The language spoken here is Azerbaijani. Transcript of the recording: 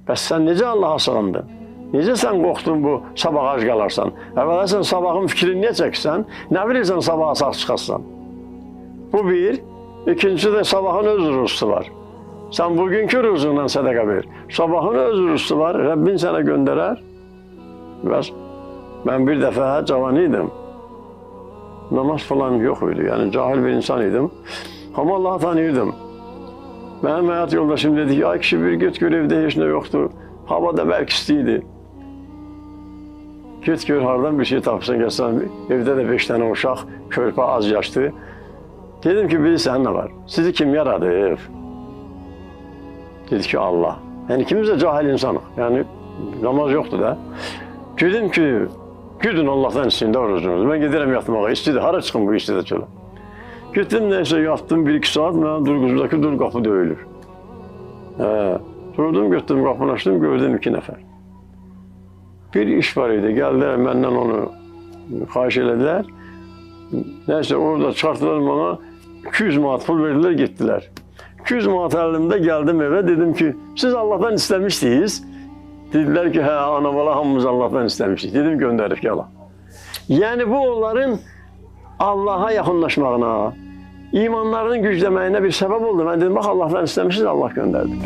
Bəs sən necə Allaha sığındın? Necə sən qorxdun bu sabaha ac qalarsan? Əvvəla sən sabahın fikrini niyə çəksən? Nə bilirsən sabaha sağ çıxarsan? Bu bir. İkincisi də sabahın öz ruzusu var. Sən bugünkü ruzundan sədəqə ver. Sabahın öz ruzusu var. Rəbbin sənə göndərər. Bəs mən bir dəfə cavan idim. Namaz falan yox idi. Yəni cahil bir insan idim. Amma Allahı tanıyırdım. Mənim həyat yoldaşım dedi ki, ay kişi bir get gör evdə heç nə yoxdur. Hava da bəlkə istiydi. Get gör hardan bir şey tapırsan gəlsən. Evdə də 5 dənə uşaq, körpə az yaşlı. Dedim ki, bilirsən nə var? Sizi kim yaradı? Dedi ki, Allah. Yəni ikimiz də cahil insanıq. Yəni namaz yoxdur da. Dedim ki, gidin Allah'tan istəyində orucunuz. Mən gedirəm yatmağa. İstidir, hara çıxın bu istidə çölə. Gittim neyse yattım 1-2 saat. Mən durğuzdakı dur qapı döyülür. Durdum, götürdüm, qapını açdım, gördüm 2 nəfər. Bir iş var idi, gəldilər, məndən onu xahiş elədilər. Neyse orada çıxartdılar bana, 200 manat pul verdilər, getdilər. 200 manat əlimdə gəldim evə, dedim ki, siz Allah'tan istəmişdiniz. Dedilər ki, hə, ana bala hamımız Allah'tan istəmişdik. Dedim, göndərib, gəla. Yəni bu onların Allah'a yaxınlaşmağına, imanlarının gücləməyinə bir səbəb oldu. Mən dedim, bax Allah'tan istəmişsiniz, Allah göndərdi.